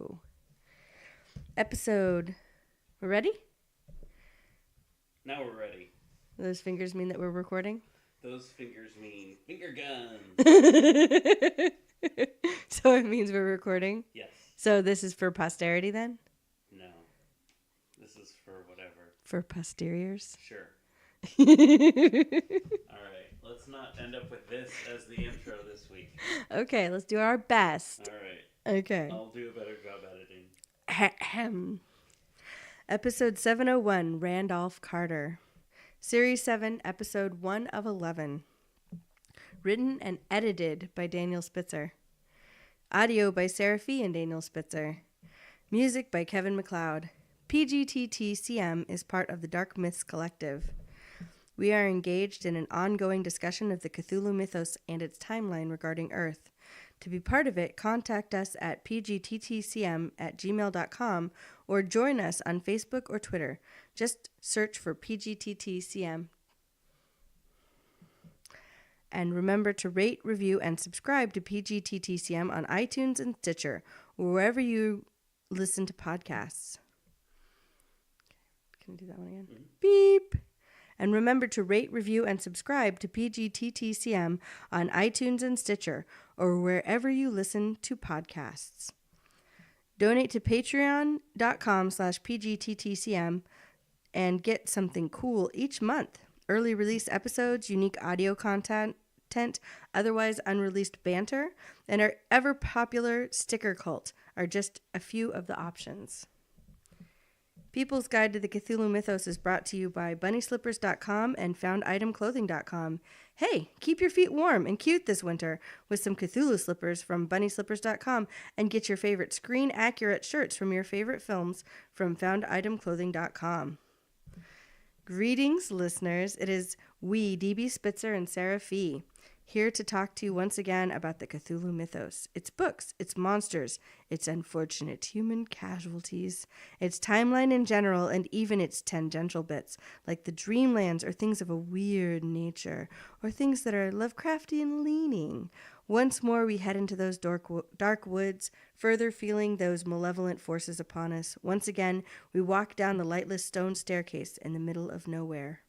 show. We're ready? Now we're ready. Those fingers mean that we're recording? Those fingers mean finger guns. So it means we're recording? Yes. So this is for posterity then? No. This is for whatever. For posteriors? Sure. Alright, let's not end up with this as the intro this week. Okay, let's do our best. Alright. Okay. I'll do a better job editing. Ahem. Episode 701, Randolph Carter. Series 7, Episode 1 of 11. Written and edited by Daniel Spitzer. Audio by Sarah Fee and Daniel Spitzer. Music by Kevin MacLeod. PGTTCM is part of the Dark Myths Collective. We are engaged in an ongoing discussion of the Cthulhu mythos and its timeline regarding Earth. To be part of it, contact us at pgttcm@gmail.com or join us on Facebook or Twitter. Just search for PGTTCM. And remember to rate, review, and subscribe to PGTTCM on iTunes and Stitcher, or wherever you listen to podcasts. Can I do that one again? Mm-hmm. Beep! And remember to rate, review, and subscribe to PGTTCM on iTunes and Stitcher, or wherever you listen to podcasts. Donate to patreon.com/PGTTCM and get something cool each month. Early release episodes, unique audio content, otherwise unreleased banter, and our ever-popular sticker cult are just a few of the options. People's Guide to the Cthulhu Mythos is brought to you by BunnySlippers.com and FoundItemClothing.com. Hey, keep your feet warm and cute this winter with some Cthulhu slippers from BunnySlippers.com and get your favorite screen-accurate shirts from your favorite films from FoundItemClothing.com. Greetings, listeners. It is we, DB Spitzer and Sarah Fee, here to talk to you once again about the Cthulhu mythos, its books, its monsters, its unfortunate human casualties, its timeline in general, and even its tangential bits, like the dreamlands or things of a weird nature, or things that are Lovecraftian leaning. Once more we head into those dark woods, further feeling those malevolent forces upon us. Once again, we walk down the lightless stone staircase in the middle of nowhere.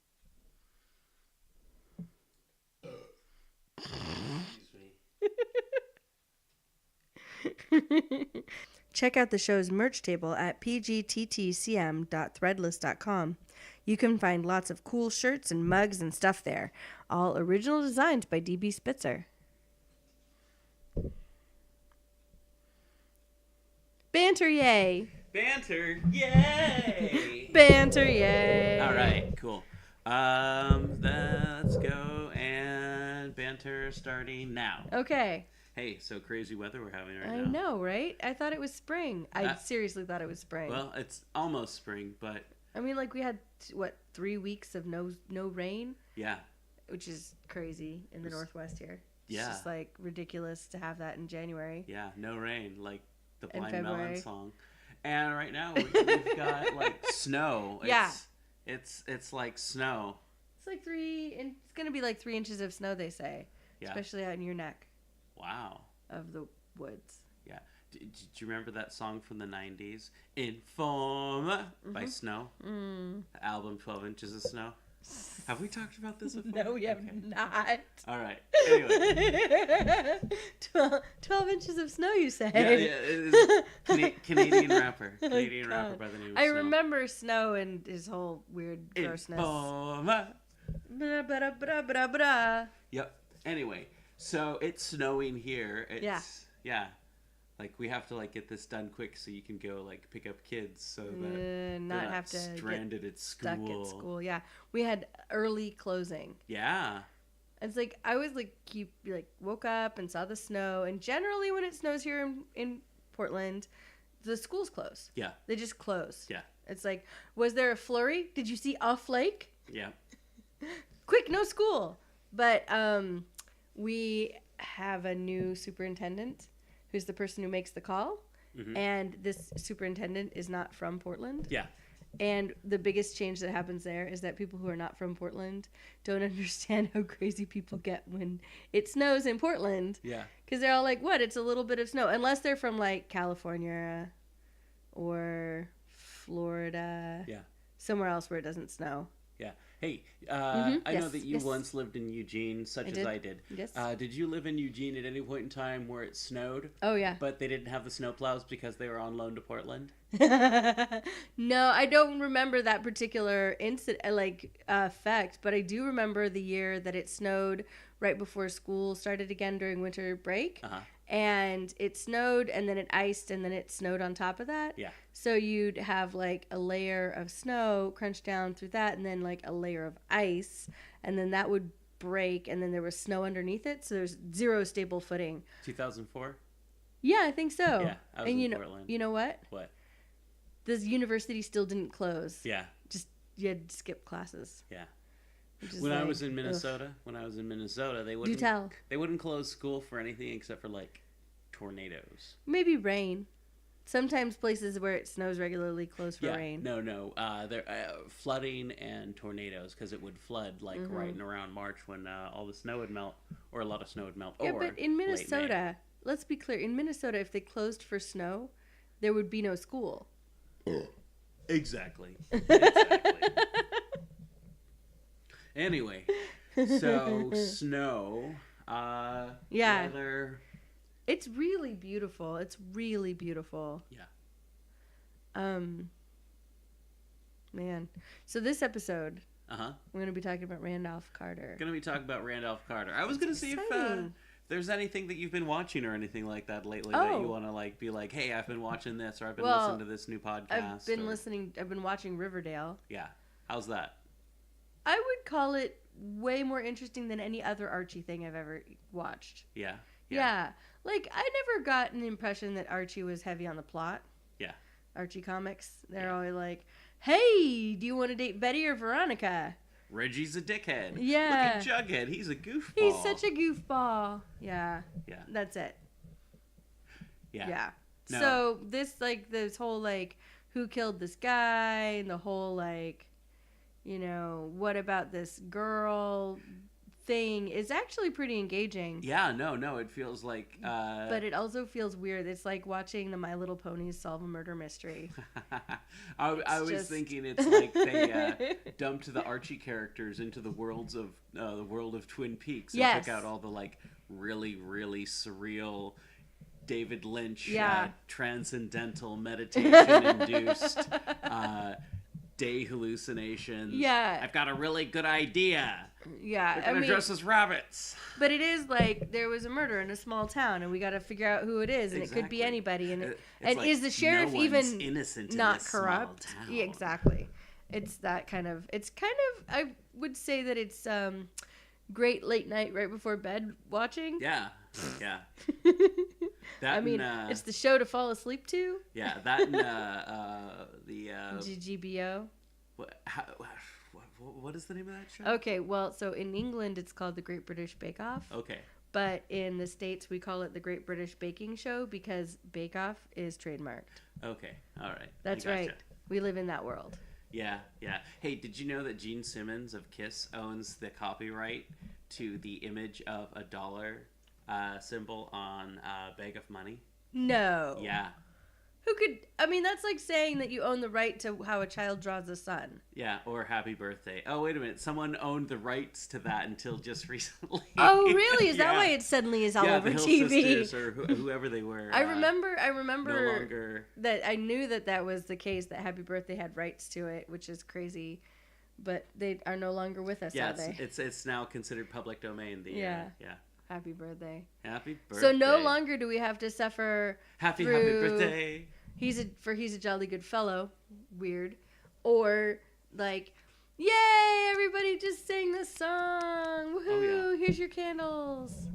Check out the show's merch table at pgttcm.threadless.com. You can find lots of cool shirts and mugs and stuff there, all original designs by DB Spitzer. Banter yay! Banter yay! Banter yay! All right, cool. Let's go and banter starting now. Okay. Hey, so crazy weather we're having right now. I know, right? I thought it was spring. I seriously thought it was spring. Well, it's almost spring, but I mean, like we had 3 weeks of no rain? Yeah. Which is crazy in the Northwest here. It's just like ridiculous to have that in January. Yeah, no rain, like the Blind February. Melon song. And right now we've got like snow. It's like snow. It's like it's gonna be like 3 inches of snow, they say. Yeah. Especially out in your neck. Wow. Of the woods. Yeah. Do you remember that song from the 90s? Inform by Snow? The album 12 Inches of Snow? Have we talked about this before? No, we have not. All right. Anyway. 12 inches of snow, you say? Yeah, it is Canadian rapper. Canadian rapper by the name of Snow. I remember Snow and his whole weird grossness. Inform. Yep. Anyway. So it's snowing here. Yeah. Like we have to like get this done quick so you can go like pick up kids so that not have to stranded at school. Stuck at school. Yeah. We had early closing. Yeah. It's like I was like woke up and saw the snow, and generally when it snows here in Portland, the schools close. Yeah. They just close. Yeah. It's like, was there a flurry? Did you see a flake? Yeah. Quick, no school. But we have a new superintendent who's the person who makes the call. Mm-hmm. And this superintendent is not from Portland. Yeah. And the biggest change that happens there is that people who are not from Portland don't understand how crazy people get when it snows in Portland. Yeah. Because they're all like, what? It's a little bit of snow. Unless they're from, like, California or Florida. Yeah. Somewhere else where it doesn't snow. Yeah. Hey, I Yes, know that you yes. once lived in Eugene, such as I did. Yes. Did you live in Eugene at any point in time where it snowed, Oh, yeah. but they didn't have the snowplows because they were on loan to Portland? No, I don't remember that particular incident, effect, but I do remember the year that it snowed right before school started again during winter break. Uh-huh. And it snowed, and then it iced, and then it snowed on top of that. Yeah. So you'd have like a layer of snow crunched down through that, and then like a layer of ice, and then that would break, and then there was snow underneath it. So there's zero stable footing. 2004? Yeah, I think so. Yeah, I was in Portland. You know what? What? The university still didn't close. Yeah. Just you had to skip classes. Yeah. When I was in Minnesota, they wouldn't close school for anything except for like tornadoes. Maybe rain. Sometimes places where it snows regularly close for rain. No. There flooding and tornadoes because it would flood like right and around March when all the snow would melt, or a lot of snow would melt. Yeah, or but in Minnesota, let's be clear. In Minnesota, if they closed for snow, there would be no school. Exactly. Anyway, so snow. Yeah. Weather. It's really beautiful. Yeah. Man. So this episode, we're going to be talking about Randolph Carter. Going to be talking about Randolph Carter. I was going to see if there's anything that you've been watching or anything like that lately that you want to like be like, hey, I've been watching this, or I've been listening to this new podcast. I've been watching Riverdale. Yeah. How's that? I would call it way more interesting than any other Archie thing I've ever watched. Yeah. Like, I never got an impression that Archie was heavy on the plot. Yeah. Archie comics. They're always like, hey, do you want to date Betty or Veronica? Reggie's a dickhead. Yeah. Look at Jughead. He's a goofball. He's such a goofball. Yeah. Yeah. That's it. Yeah. No. So this whole like, who killed this guy, and the whole like, what about this girl thing is actually pretty engaging. Yeah, no, it feels like... but it also feels weird. It's like watching the My Little Ponies solve a murder mystery. I was thinking it's like they dumped the Archie characters into the world of Twin Peaks and took out all the like really, really surreal David Lynch transcendental meditation-induced day hallucinations. Yeah. I've got a really good idea. Yeah. They're gonna dress as rabbits. But it is like there was a murder in a small town and we got to figure out who it is, and it could be anybody. And like, is the sheriff even innocent not corrupt? Yeah, exactly. It's kind of I would say that it's great late night right before bed watching. Yeah. It's the show to fall asleep to. Yeah, that and the GGBO. What is the name of that show? Okay, well, so in England it's called the Great British Bake Off. Okay. But in the States we call it the Great British Baking Show because Bake Off is trademarked. Okay, all right. That's right. We live in that world. Yeah. Hey, did you know that Gene Simmons of Kiss owns the copyright to the image of a dollar symbol on a bag of money? No. Yeah. Who could... that's like saying that you own the right to how a child draws the sun. Yeah, or happy birthday. Oh, wait a minute. Someone owned the rights to that until just recently. Oh, really? Is that why it suddenly is all over the Hill TV? Sisters or whoever they were. I remember no longer... that I knew that was the case, that Happy Birthday had rights to it, which is crazy. But they are no longer with us, are they? It's now consideed public domain. Happy birthday. Happy birthday. So no longer do we have to suffer happy birthday. He's a jolly good fellow. Weird. Or like, yay, everybody just sing this song. Woohoo, oh, yeah. Here's your candles.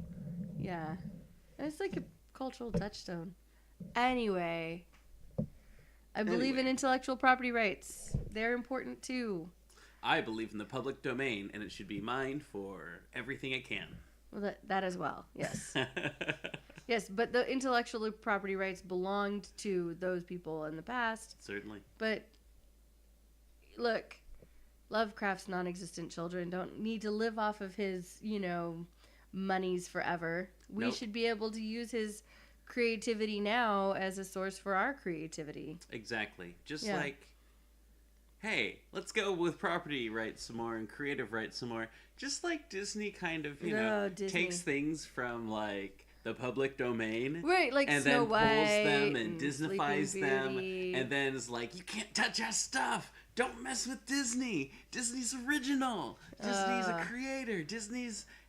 Yeah. It's like a cultural touchstone. Anyway, I believe in intellectual property rights. They're important too. I believe in the public domain, and it should be mine for everything it can. Well, that as well, yes. Yes, but the intellectual property rights belonged to those people in the past. Certainly. But, look, Lovecraft's non-existent children don't need to live off of his, monies forever. We should be able to use his creativity now as a source for our creativity. Exactly. Just like, hey, let's go with property rights some more and creative rights some more. Just like Disney kind of, takes things from like the public domain, right? Like and Snow then White pulls them and Disneyfies them, Beauty. and then is like, you can't touch our stuff. Don't mess with Disney. Disney's original. Disney's a creator.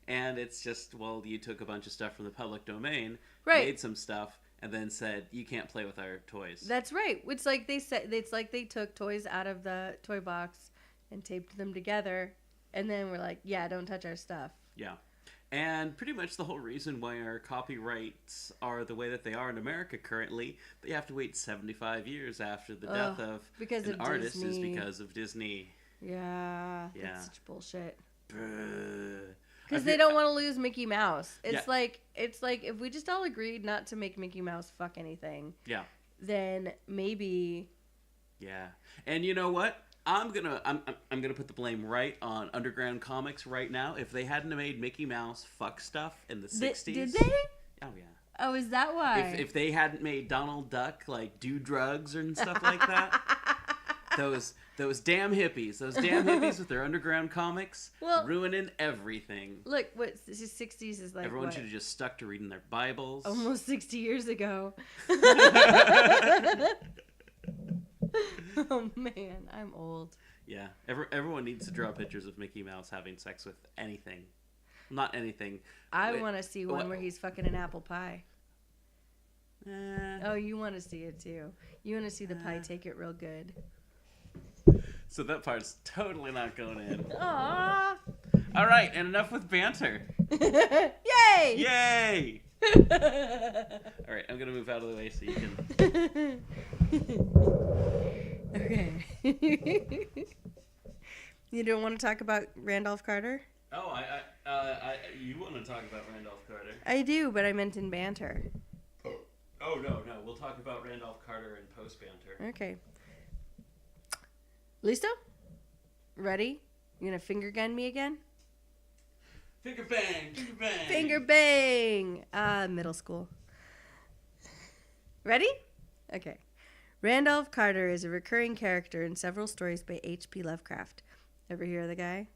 And it's just, well, you took a bunch of stuff from the public domain, made some stuff, and then said, you can't play with our toys. That's right. It's like they took toys out of the toy box and taped them together, and then we're like, yeah, don't touch our stuff. Yeah. And pretty much the whole reason why our copyrights are the way that they are in America currently, they have to wait 75 years after the death of an artist is because of Disney. Yeah. That's such bullshit. Because they don't want to lose Mickey Mouse. It's like if we just all agreed not to make Mickey Mouse fuck anything. Yeah. Then maybe. Yeah. And you know what? I'm gonna put the blame right on Underground Comics right now. If they hadn't made Mickey Mouse fuck stuff in the 60s. Did they? Oh yeah. Oh, is that why? If they hadn't made Donald Duck like do drugs and stuff like that. Those damn hippies with their underground comics, ruining everything. Look, what the 60s is like. Everyone should have just stuck to reading their Bibles. Almost 60 years ago. Oh man, I'm old. Yeah, everyone needs to draw pictures of Mickey Mouse having sex with anything. Not anything. I want to see one where he's fucking an apple pie. Oh, you want to see it too. You want to see the pie take it real good. So that part's totally not going in. Aww. All right, and enough with banter. Yay! Yay! All right, I'm going to move out of the way so you can... Okay. You don't want to talk about Randolph Carter? Oh, you want to talk about Randolph Carter? I do, but I meant in banter. Oh, no. We'll talk about Randolph Carter in post-banter. Okay. Listo? Ready? You gonna finger gun me again? Finger bang! Finger bang! Finger bang! Middle school. Ready? Okay. Randolph Carter is a recurring character in several stories by H.P. Lovecraft. Ever hear of the guy?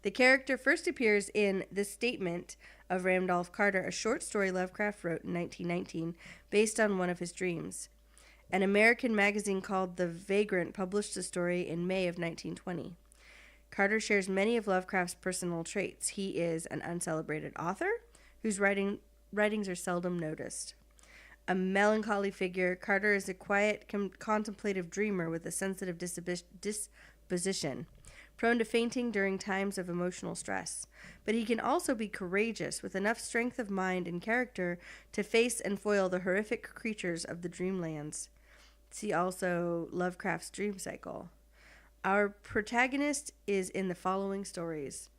The character first appears in The Statement of Randolph Carter, a short story Lovecraft wrote in 1919 based on one of his dreams. An American magazine called The Vagrant published the story in May of 1920. Carter shares many of Lovecraft's personal traits. He is an uncelebrated author whose writings are seldom noticed. A melancholy figure, Carter is a quiet, contemplative dreamer with a sensitive disposition, prone to fainting during times of emotional stress. But he can also be courageous, with enough strength of mind and character to face and foil the horrific creatures of the dreamlands. See also Lovecraft's Dream Cycle. Our protagonist is in the following stories: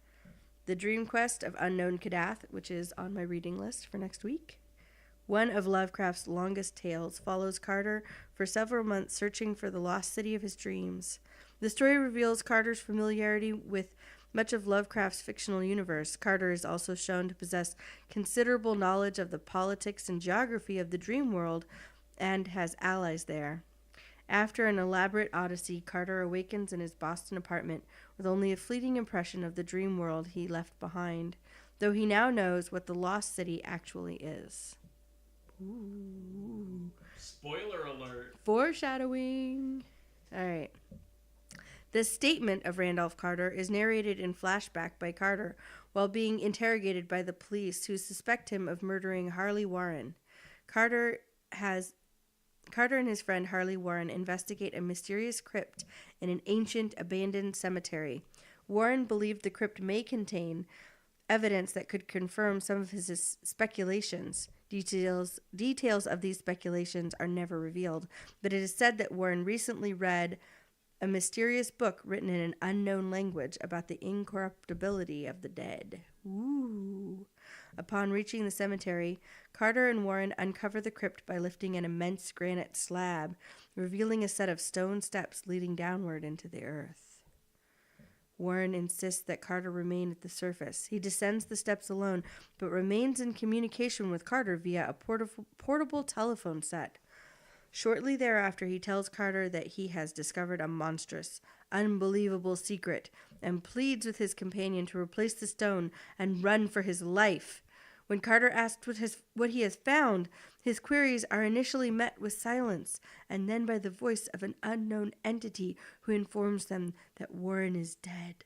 The Dream Quest of Unknown Kadath, which is on my reading list for next week. One of Lovecraft's longest tales follows Carter for several months searching for the lost city of his dreams. The story reveals Carter's familiarity with much of Lovecraft's fictional universe. Carter is also shown to possess considerable knowledge of the politics and geography of the dream world and has allies there. After an elaborate odyssey, Carter awakens in his Boston apartment with only a fleeting impression of the dream world he left behind, though he now knows what the lost city actually is. Ooh. Spoiler alert. Foreshadowing. All right. The Statement of Randolph Carter is narrated in flashback by Carter while being interrogated by the police who suspect him of murdering Harley Warren. Carter and his friend Harley Warren investigate a mysterious crypt in an ancient, abandoned cemetery. Warren believed the crypt may contain evidence that could confirm some of his speculations. Details of these speculations are never revealed, but it is said that Warren recently read a mysterious book written in an unknown language about the incorruptibility of the dead. Ooh. Upon reaching the cemetery, Carter and Warren uncover the crypt by lifting an immense granite slab, revealing a set of stone steps leading downward into the earth. Warren insists that Carter remain at the surface. He descends the steps alone, but remains in communication with Carter via a portable telephone set. Shortly thereafter, he tells Carter that he has discovered a monstrous, unbelievable secret and pleads with his companion to replace the stone and run for his life. When Carter asks what he has found, his queries are initially met with silence and then by the voice of an unknown entity who informs them that Warren is dead.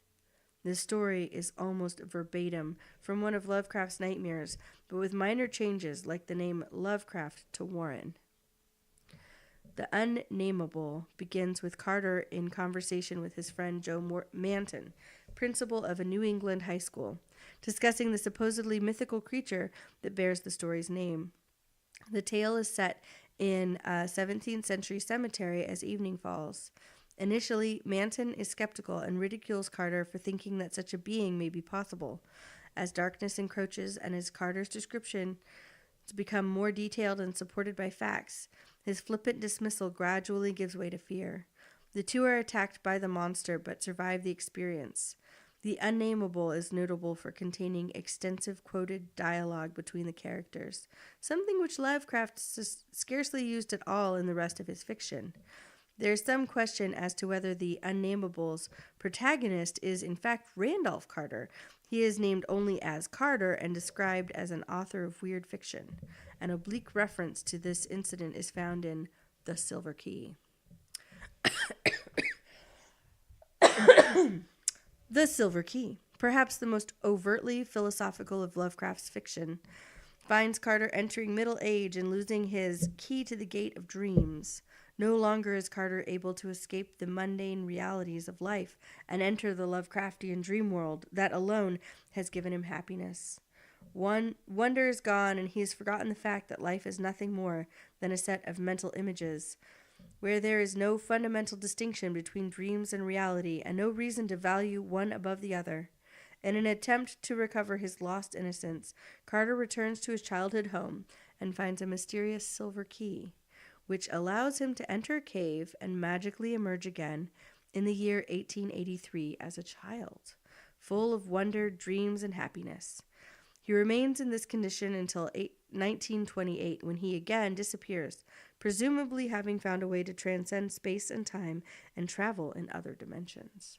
This story is almost verbatim from one of Lovecraft's nightmares, but with minor changes like the name Lovecraft to Warren. The Unnameable begins with Carter in conversation with his friend Joe Manton, principal of a New England high school, discussing the supposedly mythical creature that bears the story's name. The tale is set in a 17th century cemetery as evening falls. Initially, Manton is skeptical and ridicules Carter for thinking that such a being may be possible. As darkness encroaches and as Carter's description become more detailed and supported by facts, his flippant dismissal gradually gives way to fear. The two are attacked by the monster but survive the experience. The Unnameable is notable for containing extensive quoted dialogue between the characters, something which Lovecraft scarcely used at all in the rest of his fiction. There is some question as to whether the Unnamable's protagonist is in fact Randolph Carter. He is named only as Carter and described as an author of weird fiction. An oblique reference to this incident is found in The Silver Key. The Silver Key, perhaps the most overtly philosophical of Lovecraft's fiction, finds Carter entering middle age and losing his key to the gate of dreams. No longer is Carter able to escape the mundane realities of life and enter the Lovecraftian dream world that alone has given him happiness. Wonder is gone, and he has forgotten the fact that life is nothing more than a set of mental images, where there is no fundamental distinction between dreams and reality, and no reason to value one above the other. In an attempt to recover his lost innocence, Carter returns to his childhood home and finds a mysterious silver key, which allows him to enter a cave and magically emerge again in the year 1883 as a child, full of wonder, dreams, and happiness. He remains in this condition until 1928, when he again disappears, presumably having found a way to transcend space and time and travel in other dimensions.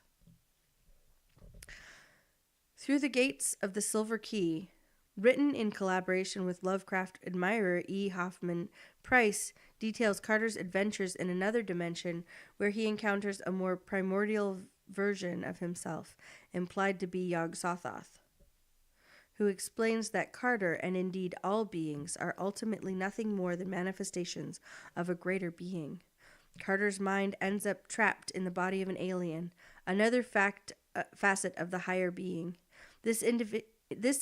Through the Gates of the Silver Key, written in collaboration with Lovecraft admirer E. Hoffman Price, details Carter's adventures in another dimension where he encounters a more primordial version of himself, implied to be Yog-Sothoth, who explains that Carter, and indeed all beings, are ultimately nothing more than manifestations of a greater being. Carter's mind ends up trapped in the body of an alien, another facet of the higher being. This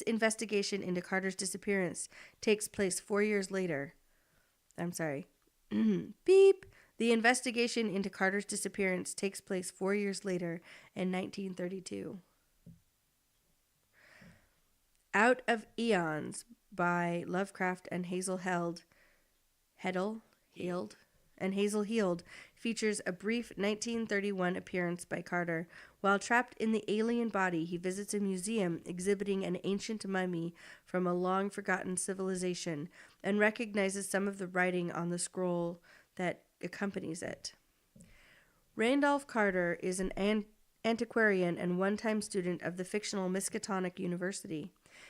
investigation into Carter's disappearance takes place 4 years later. Beep. The investigation into Carter's disappearance takes place 4 years later in 1932. Out of Eons by Lovecraft and Hazel Heald features a brief 1931 appearance by Carter. While trapped in the alien body, he visits a museum exhibiting an ancient mummy from a long-forgotten civilization and recognizes some of the writing on the scroll that accompanies it. Randolph Carter is an antiquarian and one-time student of the fictional Miskatonic University.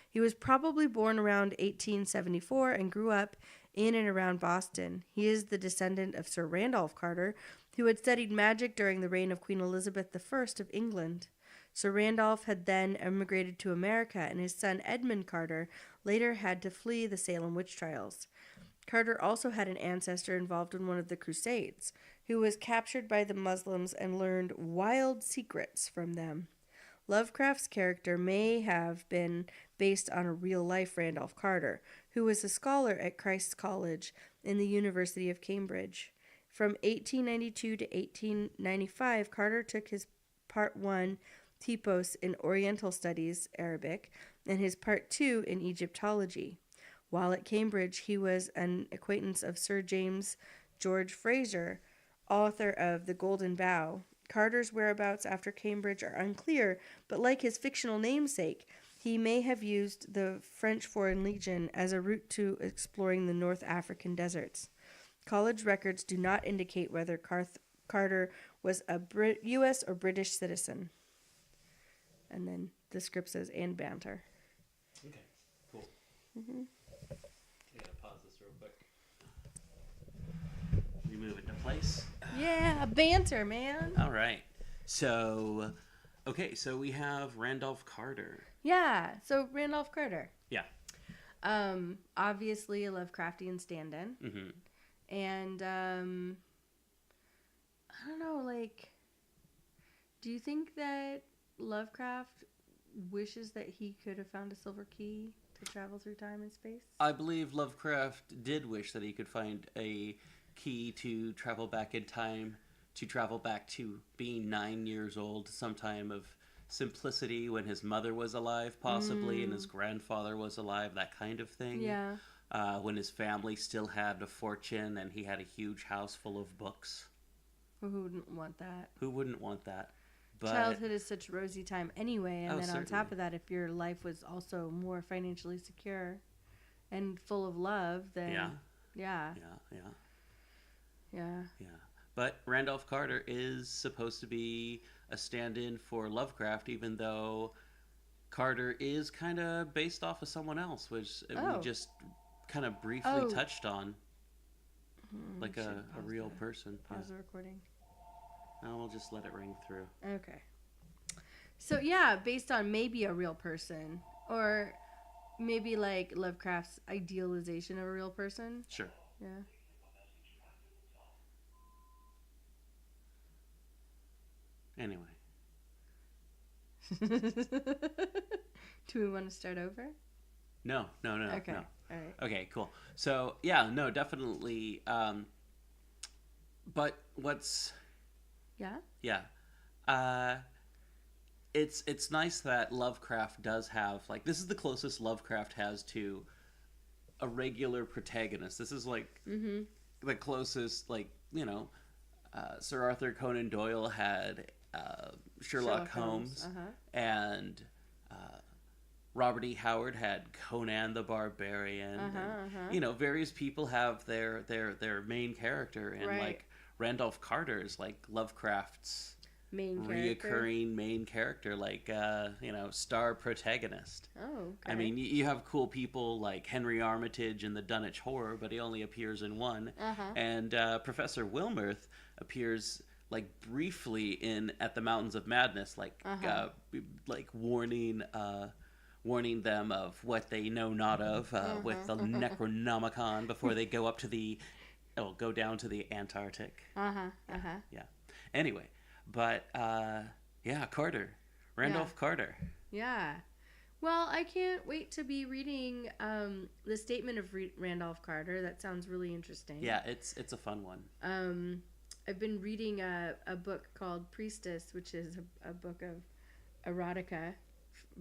He was probably born around 1874 and grew up in and around Boston. He is the descendant of Sir Randolph Carter, who had studied magic during the reign of Queen Elizabeth I of England. Sir Randolph had then emigrated to America, and his son Edmund Carter later had to flee the Salem witch trials. Carter also had an ancestor involved in one of the Crusades, who was captured by the Muslims and learned wild secrets from them. Lovecraft's character may have been based on a real-life Randolph Carter, who was a scholar at Christ's College in the University of Cambridge. From 1892 to 1895, Carter took his Part 1 Typos in Oriental Studies, Arabic, and his Part 2 in Egyptology. While at Cambridge, he was an acquaintance of Sir James George Frazer, author of The Golden Bough, Carter's whereabouts after Cambridge are unclear, but like his fictional namesake, he may have used the French Foreign Legion as a route to exploring the North African deserts. College records do not indicate whether Carter was a U.S. or British citizen. And then the script says, and banter. Okay, cool. Mm-hmm. I gotta pause this real quick. Remove it to place. Yeah, banter, man. All right. So, okay, so we have Randolph Carter. Yeah, so Randolph Carter. Yeah. Obviously a Lovecraftian stand-in. Mm-hmm. And, I don't know, like, do you think that Lovecraft wishes that he could have found a silver key to travel through time and space? I believe Lovecraft did wish that he could find a key to travel back in time, to travel back to being 9 years old, some time of simplicity when his mother was alive, possibly, and his grandfather was alive, that kind of thing. Yeah. When his family still had a fortune and he had a huge house full of books. Who wouldn't want that? Who wouldn't want that? But, childhood is such a rosy time anyway, and then certainly. On top of that, if your life was also more financially secure and full of love, then yeah. But Randolph Carter is supposed to be a stand-in for Lovecraft, even though Carter is kind of based off of someone else, which we just kind of briefly touched on, like a real person. Pause the recording. No, we'll just let it ring through. Okay. So yeah, based on maybe a real person, or maybe like Lovecraft's idealization of a real person. Sure. Yeah. Anyway. Do we want to start over? No. Okay. No. All right. Okay, cool. So yeah, no, definitely. But what's Yeah. It's nice that Lovecraft does have, like, this is the closest Lovecraft has to a regular protagonist. This is like the closest, like, Sir Arthur Conan Doyle had Sherlock Holmes. And Robert E. Howard had Conan the Barbarian. Various people have their main character, and like Randolph Carter is like Lovecraft's reoccurring main character, like star protagonist. Oh, okay. I mean, you have cool people like Henry Armitage in the Dunwich Horror, but he only appears in one. And Professor Wilmarth appears like briefly in At the Mountains of Madness, like warning them of what they know not of with the Necronomicon before they go up to go down to the Antarctic. Yeah. Anyway, but Carter, Randolph Carter. Yeah. Well, I can't wait to be reading the statement of Randolph Carter. That sounds really interesting. Yeah, it's a fun one. I've been reading a book called Priestess, which is a book of erotica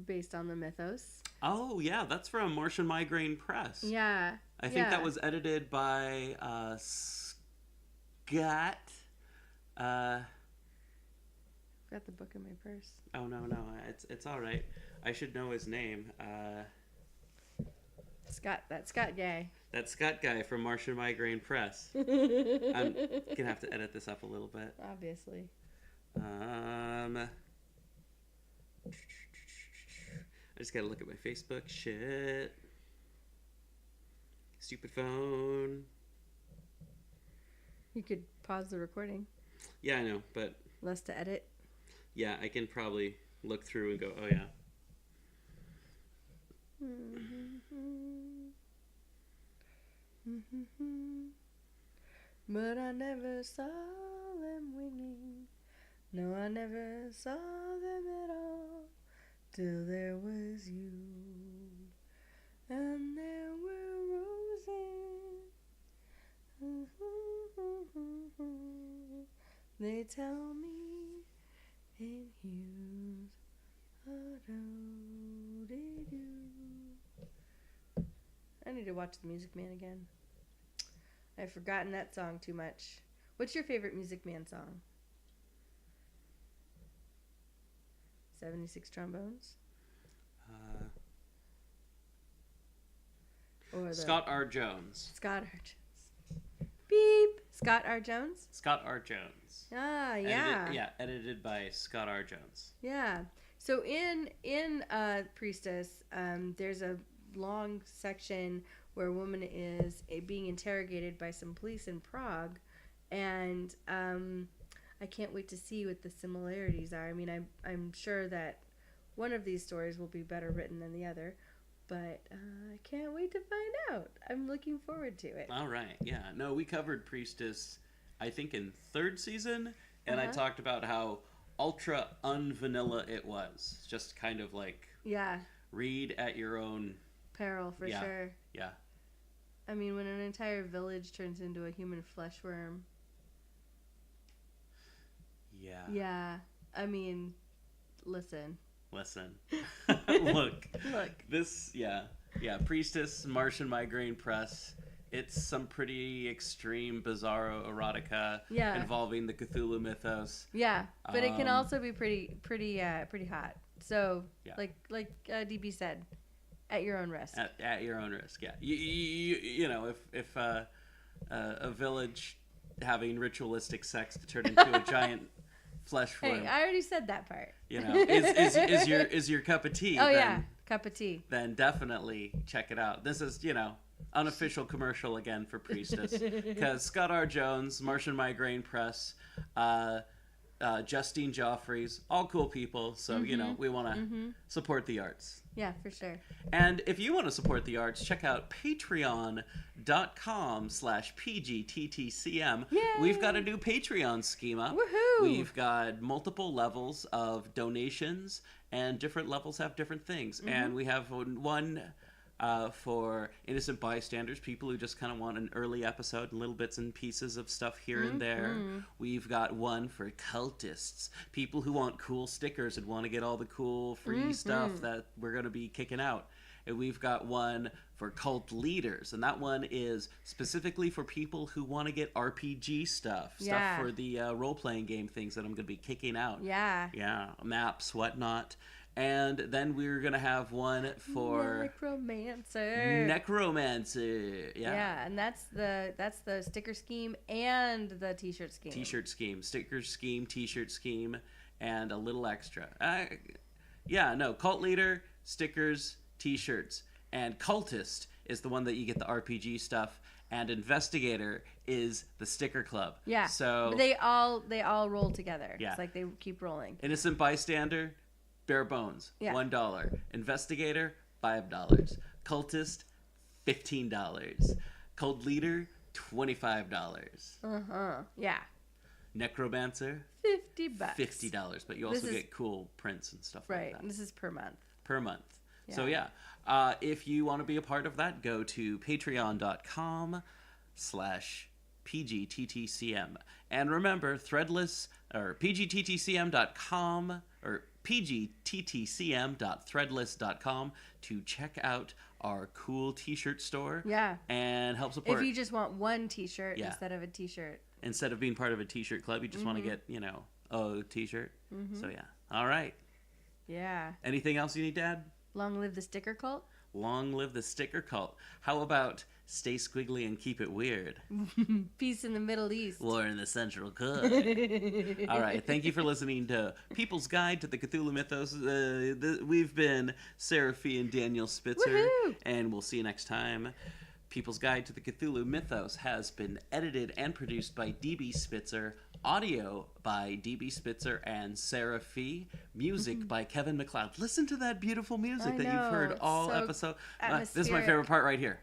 based on the mythos. Oh, yeah, that's from Martian Migraine Press. Yeah. I think that was edited by Scott. Got the book in my purse. Oh, no, it's all right. I should know his name. Scott guy. That Scott guy from Martian Migraine Press. I'm gonna have to edit this up a little bit. Obviously. I just gotta look at my Facebook. Shit. Stupid phone. You could pause the recording. Yeah, I know, but... Less to edit. Yeah, I can probably look through and go, oh yeah. But I never saw them winning. No, I never saw them at all. Till there was you. And there were roses. They tell me in hues. I need to watch The Music Man again. I've forgotten that song too much. What's your favorite Music Man song? 76 trombones. Scott R. Jones. Scott R. Jones. Beep. Scott R. Jones? Scott R. Jones. Ah, yeah. Edited by Scott R. Jones. Yeah. So in Priestess, there's a long section where a woman is being interrogated by some police in Prague, and I can't wait to see what the similarities are. I mean, I'm sure that one of these stories will be better written than the other, but I can't wait to find out. I'm looking forward to it. All right. Yeah. No, we covered Priestess, I think, in 3rd season, and I talked about how ultra unvanilla it was. Just kind of like read at your own peril, for sure. Yeah. I mean, when an entire village turns into a human flesh worm. Yeah. Yeah. I mean, listen. Look. This, yeah, Priestess, Martian Migraine Press. It's some pretty extreme, bizarro erotica involving the Cthulhu mythos. Yeah, but it can also be pretty hot. So, like DB said, at your own risk. At your own risk, yeah. You know, if a village having ritualistic sex to turn into a giant flesh worm. Hey, I already said that part. You know, is your cup of tea? Oh, yeah, cup of tea. Then definitely check it out. This is, unofficial commercial again for Priestess, because Scott R. Jones, Martian Migraine Press, Justine Joffreys, all cool people. So we want to support the arts. Yeah, for sure. And if you want to support the arts, check out patreon.com/PGTTCM. Yay! We've got a new Patreon scheme up. Woohoo! We've got multiple levels of donations, and different levels have different things. And we have one for innocent bystanders, people who just kind of want an early episode and little bits and pieces of stuff here and there. We've got one for cultists, people who want cool stickers and want to get all the cool free stuff that we're going to be kicking out. And we've got one for cult leaders, and that one is specifically for people who want to get RPG stuff for the role-playing game things that I'm going to be kicking out. Yeah, maps, whatnot. And then we're going to have one for Necromancer. Yeah, and that's the sticker scheme and the t-shirt scheme. Sticker scheme, t-shirt scheme, and a little extra. Cult leader, stickers, t-shirts, and cultist is the one that you get the RPG stuff, and investigator is the sticker club. Yeah. So but they all roll together. Yeah. It's like they keep rolling. Innocent bystander, bare bones, $1. Investigator, $5. Cultist, $15. Cult leader, $25. Yeah. Necromancer, $50. $50. But you also get cool prints and stuff like that. Right. This is per month. Yeah. So if you want to be a part of that, go to patreon.com/PGTTCM. And remember, threadless, or PGTTCM.com, or pgttcm.threadless.com to check out our cool t-shirt store. Yeah. And help support. If you just want one t-shirt instead of a t-shirt. Instead of being part of a t-shirt club, you just want to get, a t-shirt. So All right. Yeah. Anything else you need to add? Long live the sticker cult. Long live the sticker cult. How about stay squiggly and keep it weird? Peace in the Middle East. War in the Central Coast. All right. Thank you for listening to People's Guide to the Cthulhu Mythos. We've been Seraphy and Daniel Spitzer. Woohoo! And we'll see you next time. People's Guide to the Cthulhu Mythos has been edited and produced by DB Spitzer. Audio by DB Spitzer and Seraphy. Music by Kevin MacLeod. Listen to that beautiful music that you've heard all episode. This is my favorite part right here.